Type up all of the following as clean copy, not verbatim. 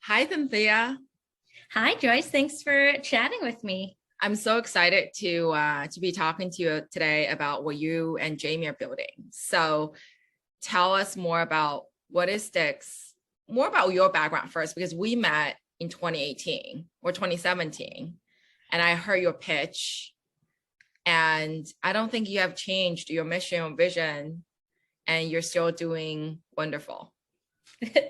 Hi, Cynthia. Hi, Joyce. Thanks for chatting with me. I'm so excited to be talking to you today about what you and Jamie are building. So tell us more about what is Stix, more about your background first, because we met in 2018 or 2017, and I heard your pitch, and I don't think you have changed your mission or vision, and you're still doing wonderful.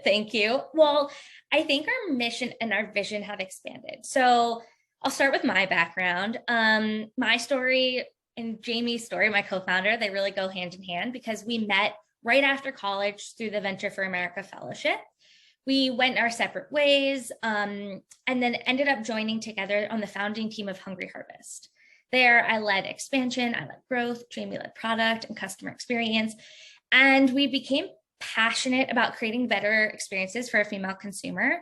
Thank you. Well, I think our mission and our vision have expanded. So I'll start with my background. My story and Jamie's story, my co-founder, they really go hand in hand because we met right after college through the Venture for America Fellowship. We went our separate ways and then ended up joining together on the founding team of Hungry Harvest. There, I led expansion, I led growth, Jamie led product and customer experience, and we became passionate about creating better experiences for a female consumer.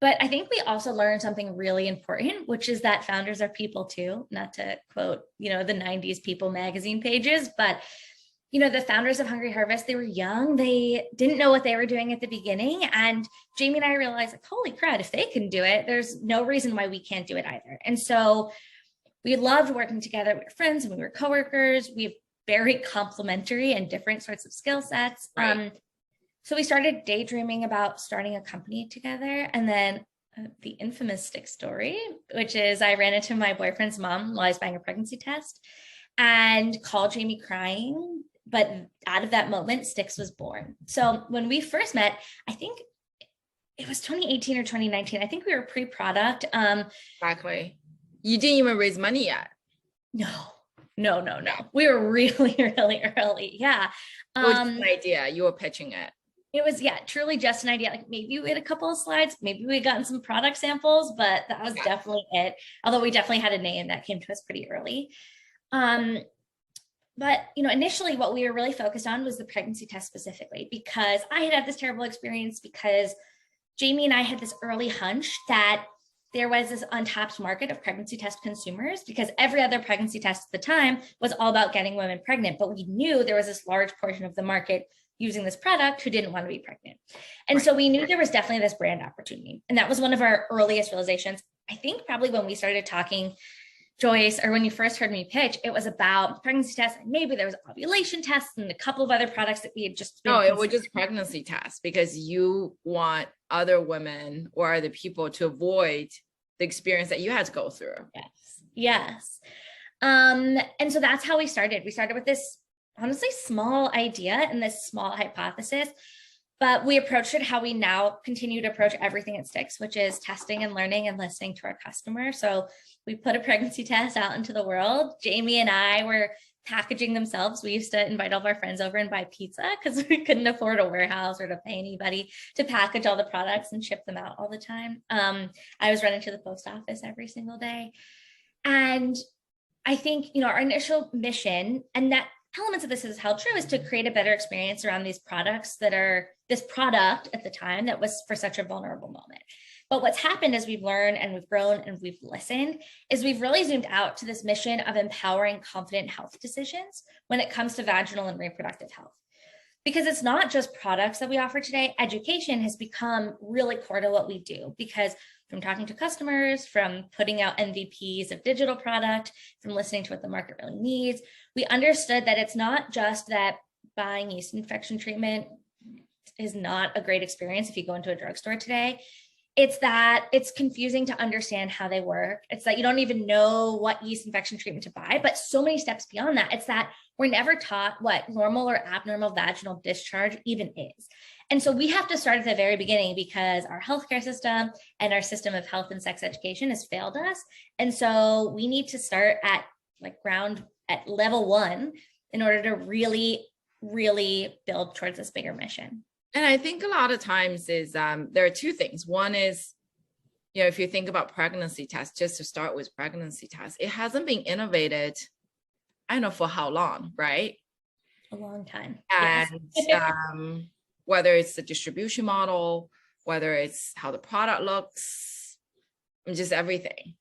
But I think we also learned something really important, which is that founders are people too, not to quote, the 90s People magazine pages, but the founders of Hungry Harvest, they were young. They didn't know what they were doing at the beginning. And Jamie and I realized, like, holy crap, if they can do it, there's no reason why we can't do it either. And so we loved working together. We were friends and we were coworkers. We have very complementary and different sorts of skill sets. Right. So we started daydreaming about starting a company together. And then the infamous Stix story, which is I ran into my boyfriend's mom while I was buying a pregnancy test and called Jamie crying. But out of that moment, Stix was born. So when we first met, I think it was 2018 or 2019. I think we were pre-product. Exactly. You didn't even raise money yet. No. We were really, really early. Yeah. It was just an idea. You were pitching it. It was, truly just an idea. Like maybe we had a couple of slides, maybe we had gotten some product samples, but that was definitely it. Although we definitely had a name that came to us pretty early. But, initially what we were really focused on was the pregnancy test specifically, because I had this terrible experience because Jamie and I had this early hunch that there was this untapped market of pregnancy test consumers because every other pregnancy test at the time was all about getting women pregnant. But we knew there was this large portion of the market using this product who didn't want to be pregnant. And so we knew there was definitely this brand opportunity. And that was one of our earliest realizations. I think probably when we started talking, Joyce, or when you first heard me pitch, it was about pregnancy tests. And maybe there was ovulation tests and a couple of other products that we had just No, it was just pregnancy tests because you want other women or other people to avoid the experience that you had to go through. Yes. And so that's how we started. We started with this honestly small idea and this small hypothesis, but we approached it how we now continue to approach everything at Stix, which is testing and learning and listening to our customer. So we put a pregnancy test out into the world. Jamie and I were packaging themselves. We used to invite all of our friends over and buy pizza because we couldn't afford a warehouse or to pay anybody to package all the products and ship them out all the time. I was running to the post office every single day. And I think, our initial mission, and that elements of this has held true, is to create a better experience around these products that are this product at the time that was for such a vulnerable moment. But what's happened as we've learned and we've grown and we've listened is we've really zoomed out to this mission of empowering confident health decisions when it comes to vaginal and reproductive health. Because it's not just products that we offer today. Education has become really core to what we do, because from talking to customers, from putting out MVPs of digital product, from listening to what the market really needs, we understood that it's not just that buying yeast infection treatment is not a great experience if you go into a drugstore today. It's that it's confusing to understand how they work. It's that you don't even know what yeast infection treatment to buy, but so many steps beyond that. It's that we're never taught what normal or abnormal vaginal discharge even is. And so we have to start at the very beginning because our healthcare system and our system of health and sex education has failed us. And so we need to start at level one in order to really, really build towards this bigger mission. And I think a lot of times is there are two things. One is, if you think about pregnancy tests, just to start with pregnancy tests, it hasn't been innovated, I don't know for how long, right? A long time. And yes. Whether it's the distribution model, whether it's how the product looks, just everything.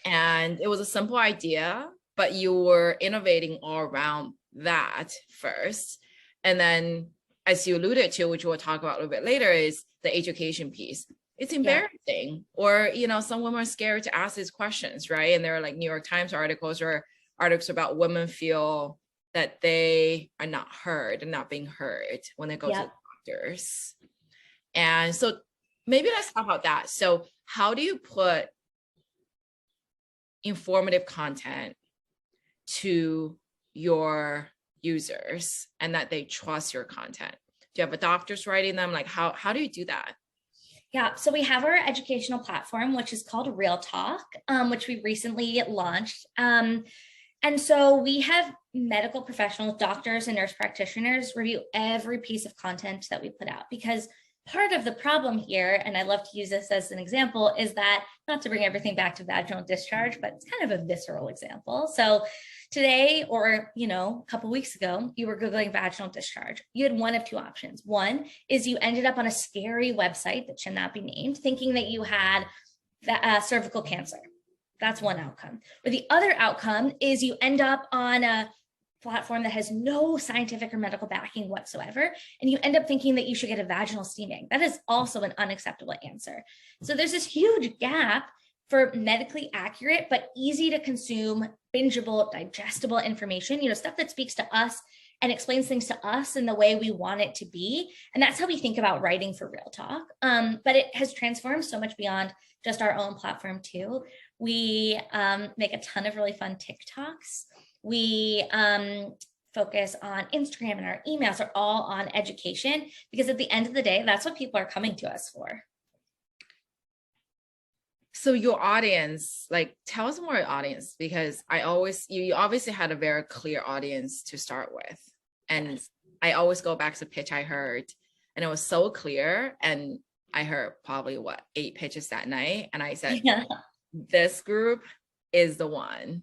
And it was a simple idea, but you were innovating all around that first. And then, as you alluded to, which we'll talk about a little bit later, is the education piece. it's embarrassing. Or, you know, some women are scared to ask these questions, right? And there are like New York Times articles or articles about women feel that they are not heard and not being heard when they go to doctors. And so maybe let's talk about that. So how do you put informative content to your users and that they trust your content? Do you have a doctors writing them? Like how do you do that? Yeah, so we have our educational platform, which is called Real Talk, which we recently launched. And so we have medical professionals, doctors and nurse practitioners review every piece of content that we put out, because part of the problem here, and I love to use this as an example, is that, not to bring everything back to vaginal discharge, but it's kind of a visceral example. So today, or, you know, a couple of weeks ago, you were Googling vaginal discharge. You had one of two options. One is you ended up on a scary website that should not be named, thinking that you had cervical cancer. That's one outcome. Or the other outcome is you end up on a platform that has no scientific or medical backing whatsoever, and you end up thinking that you should get a vaginal steaming. That is also an unacceptable answer. So there's this huge gap for medically accurate but easy to consume, bingeable, digestible information, you know, stuff that speaks to us and explains things to us in the way we want it to be. And that's how we think about writing for Real Talk. But it has transformed so much beyond just our own platform too. We make a ton of really fun TikToks. We focus on Instagram, and our emails are all on education, because at the end of the day, that's what people are coming to us for. So your audience, like, tell us more audience, because you obviously had a very clear audience to start with. And I always go back to pitch I heard, and it was so clear. And I heard probably 8 pitches that night. And I said, this group is the one.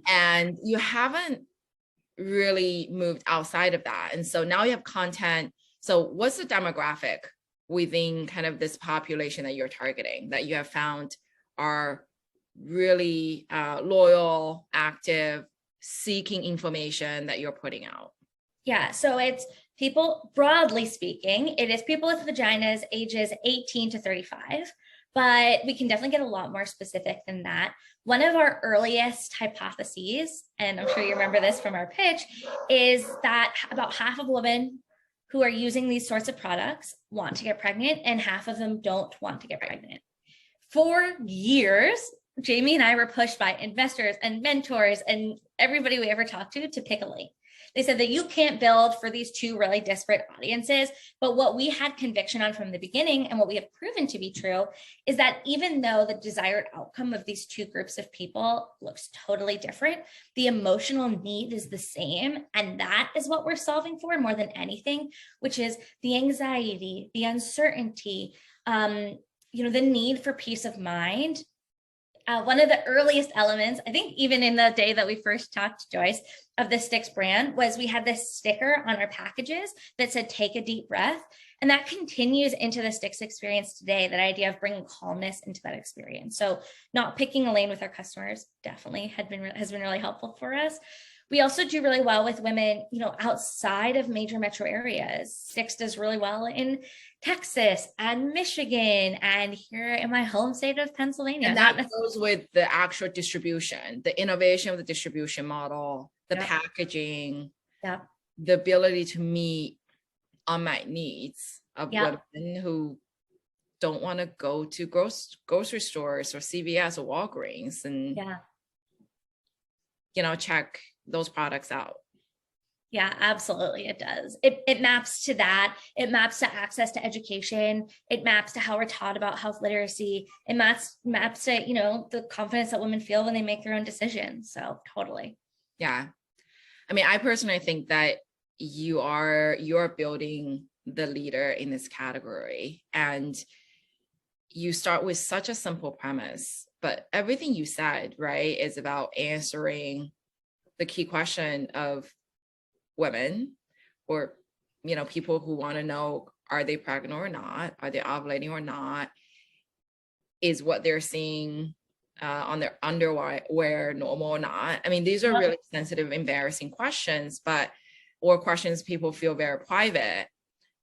And you haven't really moved outside of that. And so now you have content. So what's the demographic within kind of this population that you're targeting, that you have found are really loyal, active, seeking information that you're putting out? Yeah, so it's people, broadly speaking, it is people with vaginas ages 18 to 35, but we can definitely get a lot more specific than that. One of our earliest hypotheses, and I'm sure you remember this from our pitch, is that about half of women who are using these sorts of products want to get pregnant, and half of them don't want to get pregnant. For years, Jamie and I were pushed by investors and mentors and everybody we ever talked to pick a lane. They said that you can't build for these two really disparate audiences. But what we had conviction on from the beginning, and what we have proven to be true, is that even though the desired outcome of these two groups of people looks totally different, the emotional need is the same. And that is what we're solving for more than anything, which is the anxiety, the uncertainty, the need for peace of mind. One of the earliest elements, I think even in the day that we first talked to Joyce, of the Stix brand, was we had this sticker on our packages that said, take a deep breath. And that continues into the Stix experience today, that idea of bringing calmness into that experience. So not picking a lane with our customers definitely has been really helpful for us. We also do really well with women, outside of major metro areas. Stix does really well in Texas and Michigan and here in my home state of Pennsylvania. And that goes with the actual distribution, the innovation of the distribution model, the packaging, the ability to meet unmet needs of women who don't want to go to grocery stores or CVS or Walgreens and, check those products out. Yeah, absolutely. It does. It maps to that. It maps to access to education. It maps to how we're taught about health literacy. It maps to, the confidence that women feel when they make their own decisions. So totally. Yeah. I mean, I personally think that you're building the leader in this category, and you start with such a simple premise, but everything you said, right, is about answering the key question of women, or people who want to know, are they pregnant or not, are they ovulating or not, is what they're seeing on their underwear normal or not. I mean, these are really sensitive, embarrassing questions, or questions people feel very private,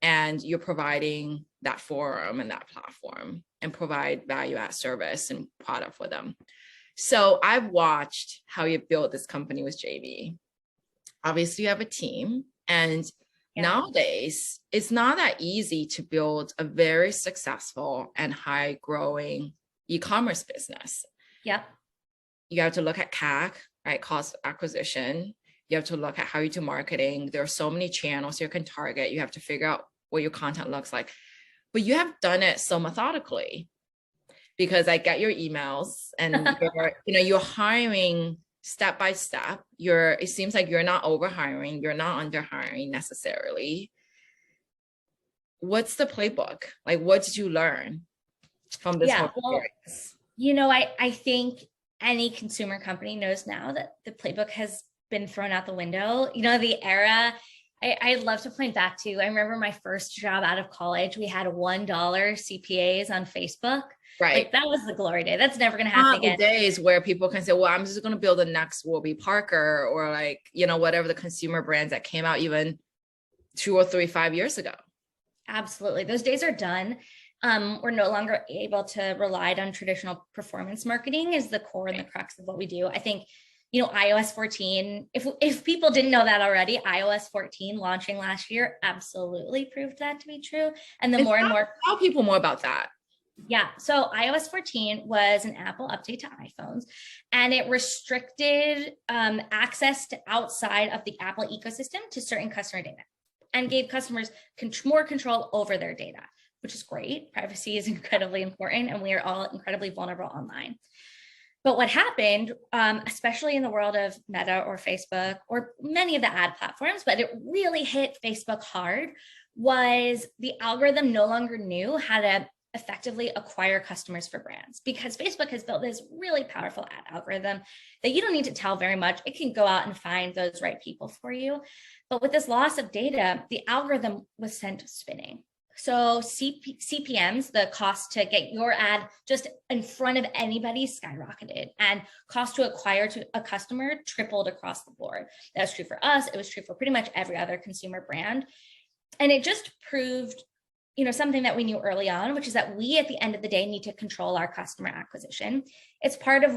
and you're providing that forum and that platform and provide value add service and product for them. So I've watched how you built this company with JB. Obviously you have a team, and nowadays it's not that easy to build a very successful and high growing e-commerce business. Yeah. You have to look at CAC, right? Cost acquisition. You have to look at how you do marketing. There are so many channels you can target. You have to figure out what your content looks like. But you have done it so methodically, because I get your emails and you're hiring step by step. It seems like you're not over hiring, you're not under hiring necessarily. What's the playbook? Like, what did you learn from this whole experience? I think any consumer company knows now that the playbook has been thrown out the window. The era, I love to point back to, I remember my first job out of college, we had $1 CPAs on Facebook. Right. Like, that was the glory day. That's never going to happen again. The days where people can say, well, I'm just going to build the next Warby Parker, or whatever the consumer brands that came out even 2 or 3, 5 years ago. Absolutely. Those days are done. We're no longer able to rely on traditional performance marketing as the core and the crux of what we do. I think, iOS 14, if people didn't know that already, iOS 14 launching last year absolutely proved that to be true. And more and more. Tell people more about that. Yeah. So iOS 14 was an Apple update to iPhones, and it restricted access to outside of the Apple ecosystem to certain customer data, and gave customers more control over their data, which is great. Privacy is incredibly important, and we are all incredibly vulnerable online. But what happened, especially in the world of Meta or Facebook or many of the ad platforms, but it really hit Facebook hard, was the algorithm no longer knew how to effectively acquire customers for brands, because Facebook has built this really powerful ad algorithm that you don't need to tell very much. It can go out and find those right people for you. But with this loss of data, the algorithm was sent spinning. So CPMs, the cost to get your ad just in front of anybody, skyrocketed, and cost to acquire to a customer tripled across the board. That's true for us. It was true for pretty much every other consumer brand. And it just proved something that we knew early on, which is that we, at the end of the day, need to control our customer acquisition. It's part of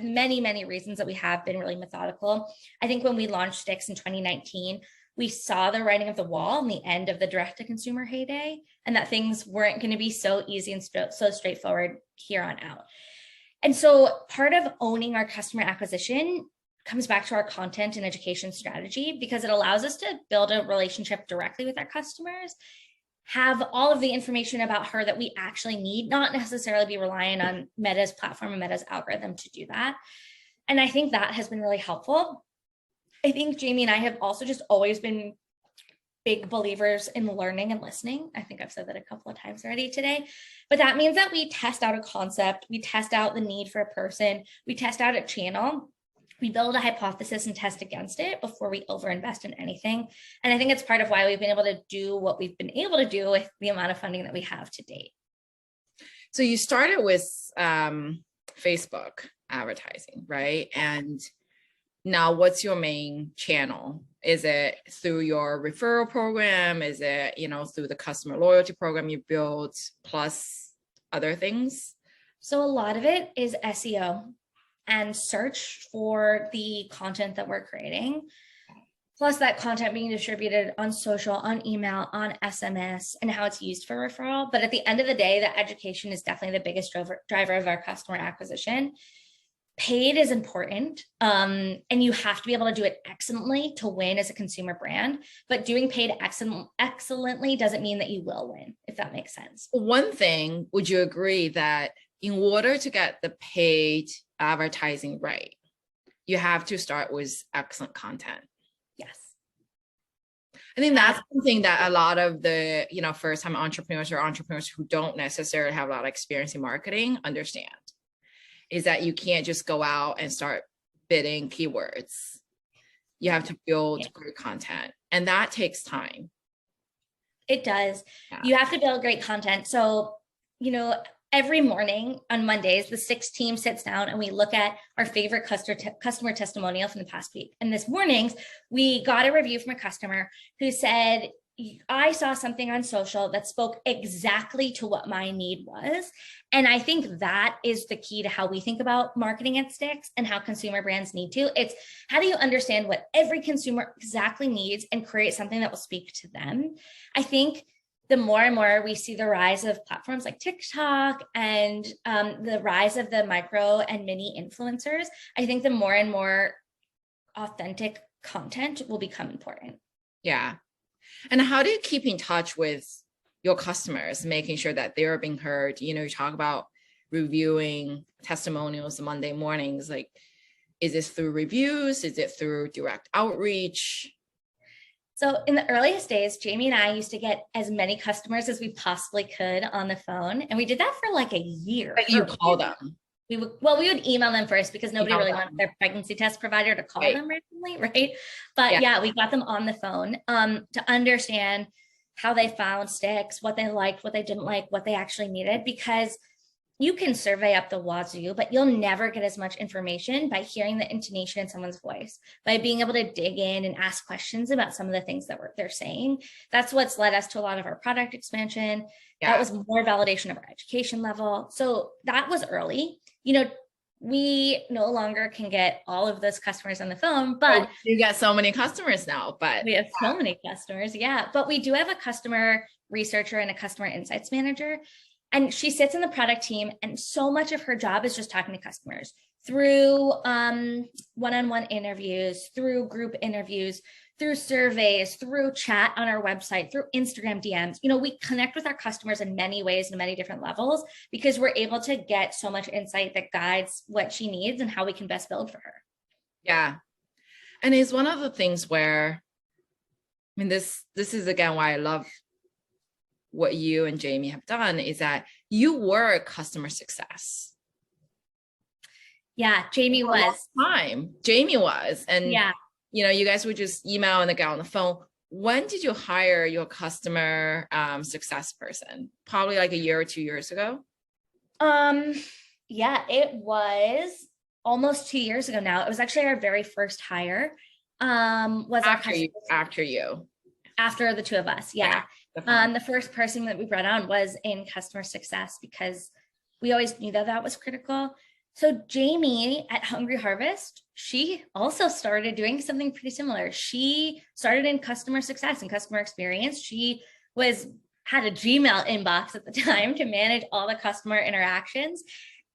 many, many reasons that we have been really methodical. I think when we launched Stix in 2019, we saw the writing of the wall and the end of the direct-to-consumer heyday, and that things weren't going to be so easy and so straightforward here on out. And so part of owning our customer acquisition comes back to our content and education strategy, because it allows us to build a relationship directly with our customers, have all of the information about her that we actually need, not necessarily be relying on Meta's platform and Meta's algorithm to do that. And I think that has been really helpful. I think Jamie and I have also just always been big believers in learning and listening. I think I've said that a couple of times already today, but that means that we test out a concept, we test out the need for a person, we test out a channel, we build a hypothesis and test against it before we overinvest in anything. And I think it's part of why we've been able to do what we've been able to do with the amount of funding that we have to date. So you started with Facebook advertising, right? And now what's your main channel? Is it through your referral program? Is it, through the customer loyalty program you built, plus other things? So a lot of it is SEO and search for the content that we're creating, plus that content being distributed on social, on email, on SMS, and how it's used for referral. But at the end of the day, the education is definitely the biggest driver of our customer acquisition. Paid is important, and you have to be able to do it excellently to win as a consumer brand. But doing paid excellently doesn't mean that you will win, if that makes sense. One thing, would you agree that in order to get the paid advertising right, you have to start with excellent content? Yes. I think that's something that a lot of the, first-time entrepreneurs or entrepreneurs who don't necessarily have a lot of experience in marketing understand, is that you can't just go out and start bidding keywords. You have to build great content, and that takes time. It does. Yeah. You have to build great content. So, every morning on Mondays, the Stix team sits down and we look at our favorite customer testimonial from the past week. And this morning's, we got a review from a customer who said, I saw something on social that spoke exactly to what my need was. And I think that is the key to how we think about marketing at Stix and how consumer brands need to. It's how do you understand what every consumer exactly needs and create something that will speak to them? I think the more and more we see the rise of platforms like TikTok and the rise of the micro and mini influencers, I think the more and more authentic content will become important. Yeah. And how do you keep in touch with your customers, making sure that they're being heard? You know, you talk about reviewing testimonials Monday mornings. Like, is this through reviews? Is it through direct outreach? So in the earliest days, Jamie and I used to get as many customers as we possibly could on the phone. And we did that for like a year. But you call them. We would email them first because nobody really wanted their pregnancy test provider to call them randomly, right? But yeah, we got them on the phone to understand how they found Stix, what they liked, what they didn't like, what they actually needed, because you can survey up the wazoo, but you'll never get as much information by hearing the intonation in someone's voice, by being able to dig in and ask questions about some of the things that they're saying. That's what's led us to a lot of our product expansion. That was more validation of our education level. So that was early. You know, we no longer can get all of those customers on the phone, but you get so many customers now, but we have so many customers. Yeah. But we do have a customer researcher and a customer insights manager, and she sits in the product team. And so much of her job is just talking to customers through one-on-one interviews, through group interviews, through surveys, through chat on our website, through Instagram DMs. You know, we connect with our customers in many ways and many different levels because we're able to get so much insight that guides what she needs and how we can best build for her. Yeah. And it's one of the things where, I mean, this is again why I love what you and Jamie have done, is that you were customer success. Yeah, Jamie was. Jamie was. And yeah, you know, you guys would just email and get on the phone. When did you hire your customer success person? Probably like a year or 2 years ago. Yeah, it was almost 2 years ago now. It was actually our very first hire. Was after the two of us. Yeah. The first person that we brought on was in customer success because we always knew that that was critical. So Jamie at Hungry Harvest, she also started doing something pretty similar. She started in customer success and customer experience. She had a Gmail inbox at the time to manage all the customer interactions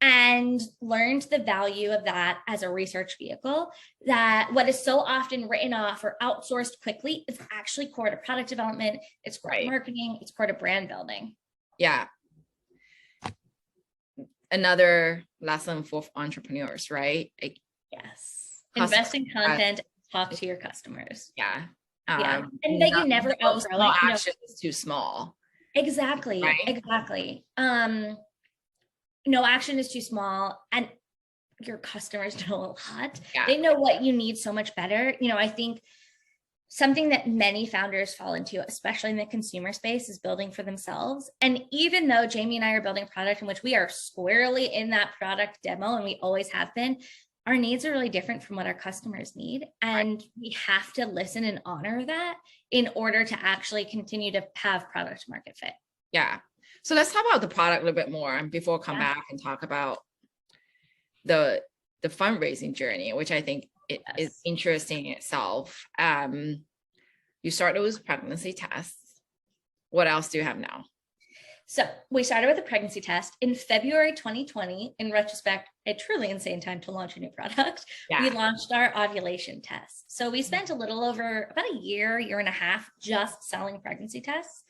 and learned the value of that as a research vehicle, that what is so often written off or outsourced quickly is actually core to product development, it's core to marketing, it's core to brand building. Yeah. Another lesson for entrepreneurs, right? Yes. Invest in content, talk to your customers. Yeah. And that you never outgrow it. Action is too small. Exactly. Right? Exactly. No action is too small, and your customers know a lot. Yeah. They know what you need so much better. You know, I think something that many founders fall into, especially in the consumer space, is building for themselves. And even though Jamie and I are building a product in which we are squarely in that product demo, and we always have been, our needs are really different from what our customers need. And we have to listen and honor that in order to actually continue to have product market fit. Yeah. So let's talk about the product a little bit more before we come back and talk about the fundraising journey, which I think is interesting in itself. You started with pregnancy tests. What else do you have now? So we started with a pregnancy test in February 2020. In retrospect, a truly insane time to launch a new product. Yeah. We launched our ovulation test. So we spent a little over about a year and a half just selling pregnancy tests.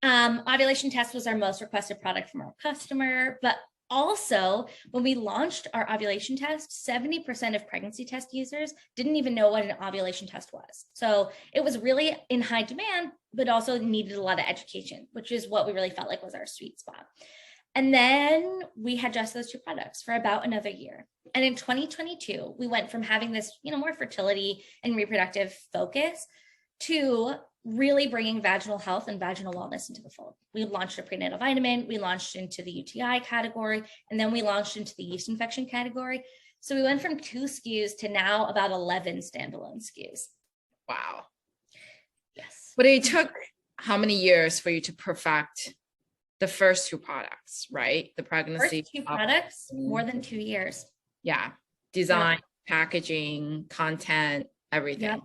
Ovulation test was our most requested product from our customer, but also when we launched our ovulation test, 70% of pregnancy test users didn't even know what an ovulation test was. So it was really in high demand, but also needed a lot of education, which is what we really felt like was our sweet spot. And then we had just those two products for about another year. And in 2022, we went from having this, more fertility and reproductive focus to really bringing vaginal health and vaginal wellness into the fold. We launched a prenatal vitamin, we launched into the UTI category, and then we launched into the yeast infection category. So we went from 2 SKUs to now about 11 standalone SKUs. Wow. Yes. But it took how many years for you to perfect the first two products, right? The pregnancy. First two products, more than 2 years. Yeah. Design, packaging, content, everything. Yep.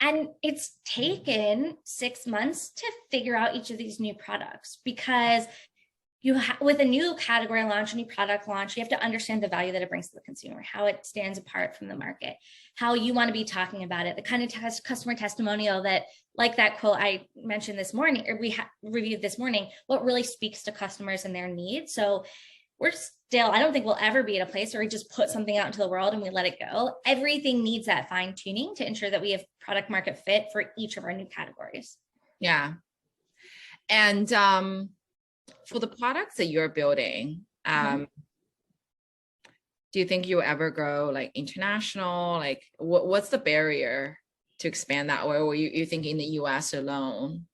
And it's taken 6 months to figure out each of these new products, because with a new category launch, a new product launch, you have to understand the value that it brings to the consumer, how it stands apart from the market, how you want to be talking about it, the kind of customer testimonial that, like that quote I mentioned this morning, or we reviewed this morning, what really speaks to customers and their needs. So we're still, I don't think we'll ever be at a place where we just put something out into the world and we let it go. Everything needs that fine tuning to ensure that we have product market fit for each of our new categories. Yeah. And for the products that you're building, do you think you'll ever go like international? Like what's the barrier to expand that way? Or you think in the US alone?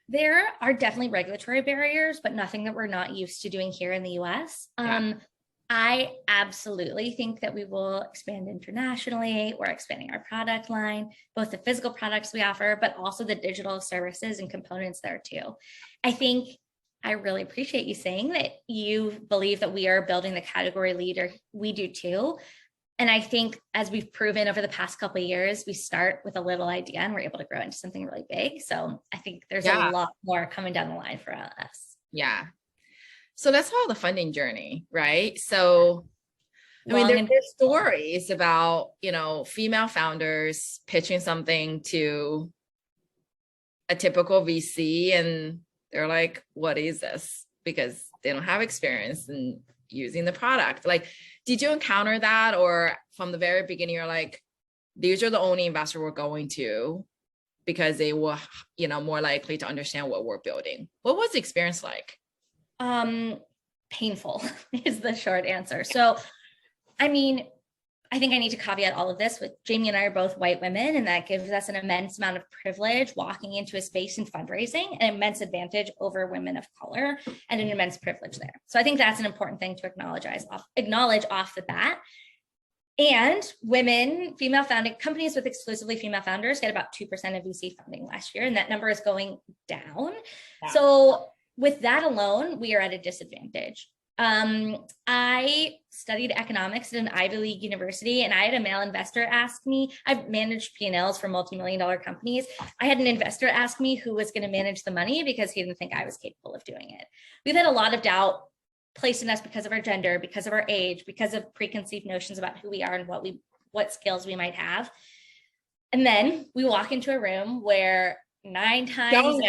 There are definitely regulatory barriers, but nothing that we're not used to doing here in the US. I absolutely think that we will expand internationally. We're expanding our product line, both the physical products we offer, but also the digital services and components there too. I really appreciate you saying that you believe that we are building the category leader. We do too. And I think, as we've proven over the past couple of years, we start with a little idea and we're able to grow into something really big. So I think there's a lot more coming down the line for us. Yeah. So let's follow the funding journey, right? So, I mean, there's stories about, female founders pitching something to a typical VC and they're like, what is this? Because they don't have experience in using the product. Like, did you encounter that? Or from the very beginning, you're like, these are the only investors we're going to because they were, more likely to understand what we're building. What was the experience like? Painful is the short answer. So, I think I need to caveat all of this with Jamie and I are both white women, and that gives us an immense amount of privilege walking into a space in fundraising, an immense advantage over women of color, and an immense privilege there. So I think that's an important thing to acknowledge off the bat. And female founding companies with exclusively female founders get about 2% of VC funding last year, and that number is going down. Yeah. So with that alone, we are at a disadvantage. I studied economics at an Ivy League university, and I had a male investor ask me, I've managed P&Ls for multi-million-dollar companies. I had an investor ask me who was going to manage the money because he didn't think I was capable of doing it. We've had a lot of doubt placed in us because of our gender, because of our age, because of preconceived notions about who we are and what skills we might have. And then we walk into a room where 9 times...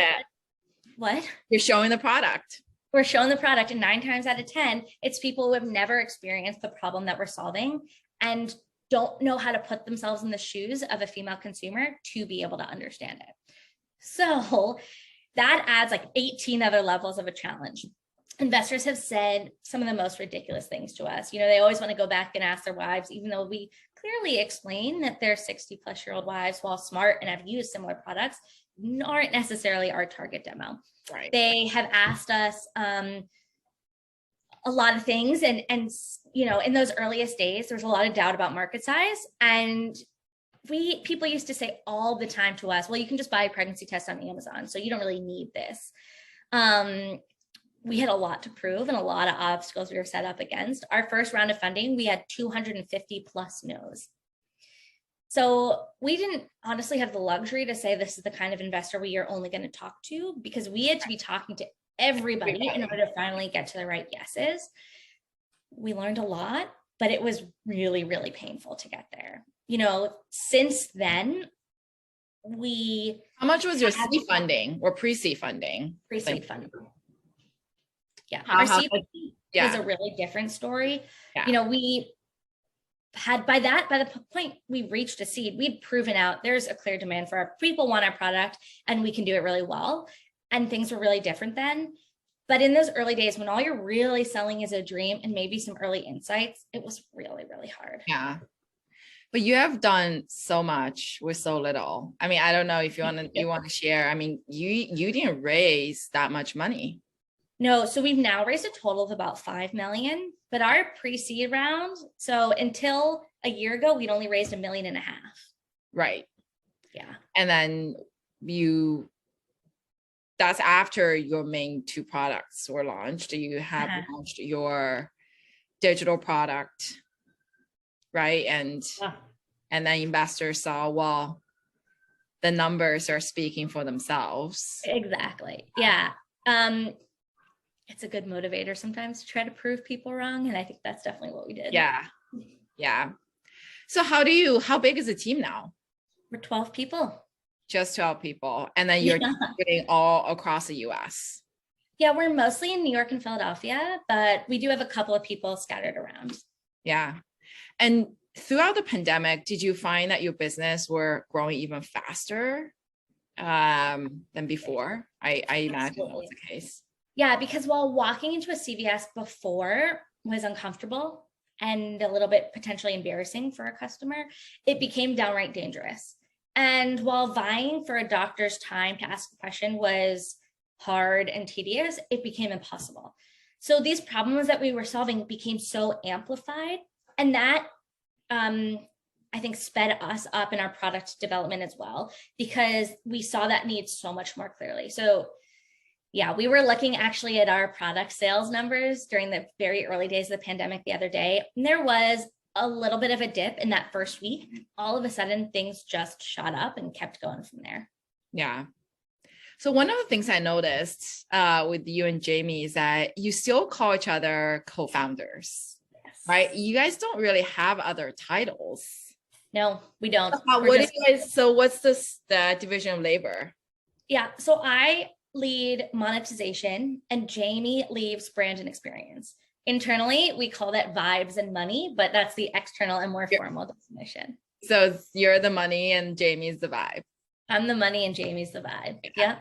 What? You're showing the product. We're showing the product, and 9 times out of 10, it's people who have never experienced the problem that we're solving and don't know how to put themselves in the shoes of a female consumer to be able to understand it. So that adds like 18 other levels of a challenge. Investors have said some of the most ridiculous things to us. They always want to go back and ask their wives, even though we clearly explain that their 60-plus-year-old wives, while smart and have used similar products, aren't necessarily our target demo. Right. They have asked us a lot of things, and in those earliest days, there's a lot of doubt about market size, and people used to say all the time to us, well, you can just buy a pregnancy test on Amazon, so you don't really need this. We had a lot to prove and a lot of obstacles we were set up against. Our first round of funding, we had 250 plus no's. So we didn't honestly have the luxury to say this is the kind of investor we are only going to talk to, because we had to be talking to everybody in order to finally get to the right yeses. We learned a lot, but it was really, really painful to get there. Since then, How much was your seed funding or pre-seed funding? Pre-seed funding. Yeah. Our seed is a really different story. Yeah. We had by the point we reached a seed, we'd proven out there's a clear demand for our people want our product and we can do it really well. And things were really different then. But in those early days, when all you're really selling is a dream and maybe some early insights, it was really, really hard. Yeah. But you have done so much with so little. I don't know if you want to share. You didn't raise that much money. No, so we've now raised a total of about 5 million, but our pre-seed round, so until a year ago, we'd only raised $1.5 million. Right. Yeah. And then you that's after your main two products were launched. You have launched your digital product, right? And then investors saw, well, the numbers are speaking for themselves. Exactly. Yeah. It's a good motivator sometimes to try to prove people wrong. And I think that's definitely what we did. Yeah. Yeah. So how big is the team now? We're 12 people. Just 12 people. And then you're getting all across the US. Yeah, we're mostly in New York and Philadelphia, but we do have a couple of people scattered around. Yeah. And throughout the pandemic, did you find that your business were growing even faster than before? I imagine that was the case. Yeah, because while walking into a CVS before was uncomfortable and a little bit potentially embarrassing for a customer, it became downright dangerous. And while vying for a doctor's time to ask a question was hard and tedious, it became impossible. So these problems that we were solving became so amplified, and that I think sped us up in our product development as well, because we saw that need so much more clearly. So yeah, we were looking actually at our product sales numbers during the very early days of the pandemic the other day, and there was a little bit of a dip in that first week. All of a sudden, things just shot up and kept going from there. Yeah. So one of the things I noticed with you and Jamie is that you still call each other co-founders, right? You guys don't really have other titles. No, we don't. So what's the division of labor? Yeah, so I lead monetization and Jamie leads brand and experience. Internally, we call that vibes and money, but that's the external and more formal definition. So you're the money and Jamie's the vibe. I'm the money and Jamie's the vibe. Yeah.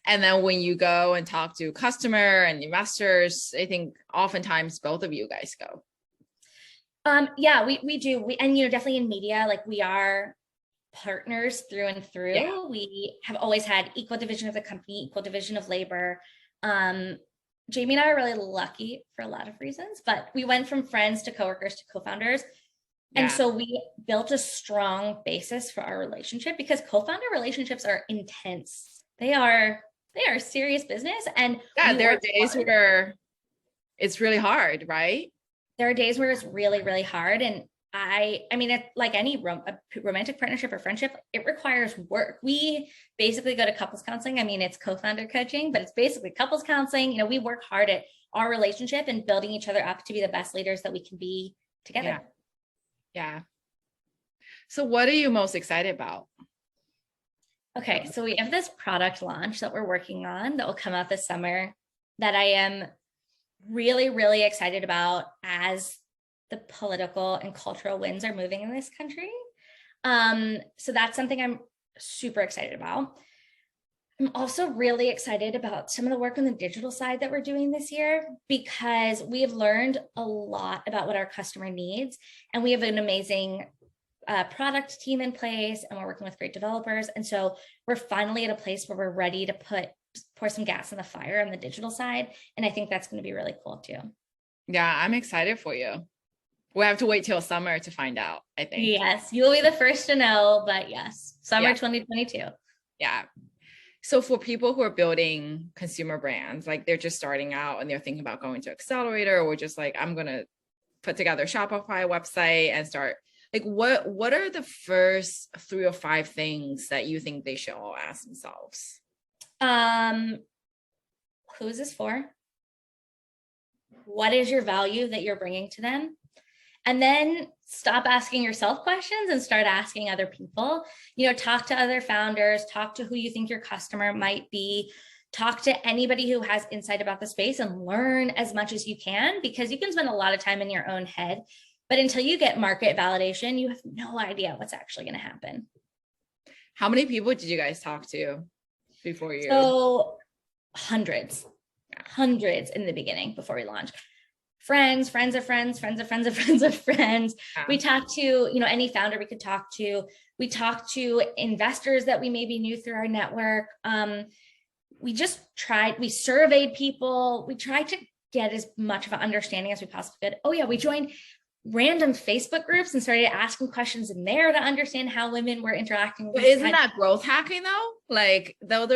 And then when you go and talk to customer and investors, I think oftentimes both of you guys go. Yeah, we do. And definitely in media, like we are partners through and through. Yeah. We have always had equal division of the company, equal division of labor. Jamie and I are really lucky for a lot of reasons, but we went from friends to coworkers to co-founders. Yeah. And so we built a strong basis for our relationship, because co-founder relationships are intense. They are serious business. And yeah, there are days where it's really hard, right? There are days where it's really, really hard. And I mean, it, like any romantic partnership or friendship, it requires work. We basically go to couples counseling. I mean, it's co-founder coaching, but it's basically couples counseling. We work hard at our relationship and building each other up to be the best leaders that we can be together. Yeah. So what are you most excited about? Okay, so we have this product launch that we're working on that will come out this summer that I am really, really excited about as the political and cultural winds are moving in this country. So that's something I'm super excited about. I'm also really excited about some of the work on the digital side that we're doing this year, because we have learned a lot about what our customer needs, and we have an amazing product team in place, and we're working with great developers. And so we're finally at a place where we're ready to pour some gas in the fire on the digital side. And I think that's going to be really cool too. Yeah, I'm excited for you. We'll have to wait till summer to find out, I think. Yes, you'll be the first to know, but yes, summer 2022. Yeah. So for people who are building consumer brands, like they're just starting out and they're thinking about going to Accelerator, or just like, I'm going to put together a Shopify website and start, like what are the first 3 or 5 things that you think they should all ask themselves? Who is this for? What is your value that you're bringing to them? And then stop asking yourself questions and start asking other people. Talk to other founders, talk to who you think your customer might be, talk to anybody who has insight about the space, and learn as much as you can, because you can spend a lot of time in your own head, but until you get market validation, you have no idea what's actually going to happen. How many people did you guys talk to before you? So hundreds in the beginning before we launched. Friends of friends. Yeah. We talked to, any founder we could talk to. We talked to investors that we maybe knew through our network. We surveyed people. We tried to get as much of an understanding as we possibly could. Oh yeah, we joined random Facebook groups and started asking questions in there to understand how women were interacting. But isn't that growth hacking though? Like, though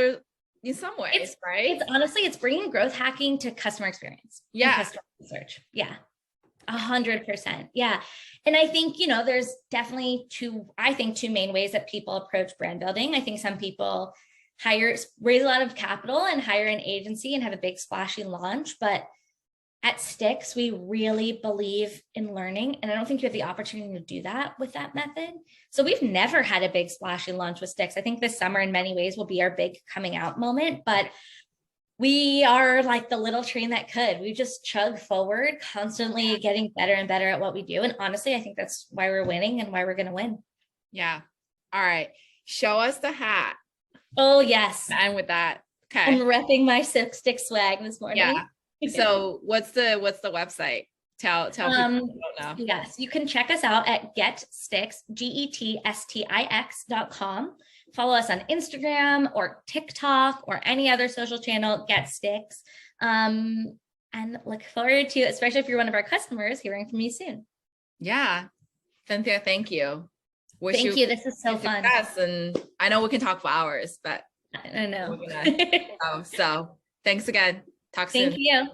in some ways, It's right? It's honestly, it's bringing growth hacking to customer experience. Yeah. Customer research. Yeah. 100%. Yeah. And I think, there's definitely two main ways that people approach brand building. I think some people raise a lot of capital and hire an agency and have a big splashy launch. But at Stix, we really believe in learning. And I don't think you have the opportunity to do that with that method. So we've never had a big splashy launch with Stix. I think this summer in many ways will be our big coming out moment, but we are like the little train that could. We just chug forward, constantly getting better and better at what we do. And honestly, I think that's why we're winning and why we're going to win. Yeah. All right. Show us the hat. Oh, yes. And with that, okay. I'm repping my Stix swag this morning. Yeah. So what's the website? Tell people who don't know. Yes, you can check us out at GetStix, GetStix.com. Follow us on Instagram or TikTok or any other social channel, GetStix. And look forward to, especially if you're one of our customers, hearing from you soon. Yeah. Cynthia, thank you. Thank you. This is so fun. And I know we can talk for hours, but I know. So thanks again. Talk soon. Thank you.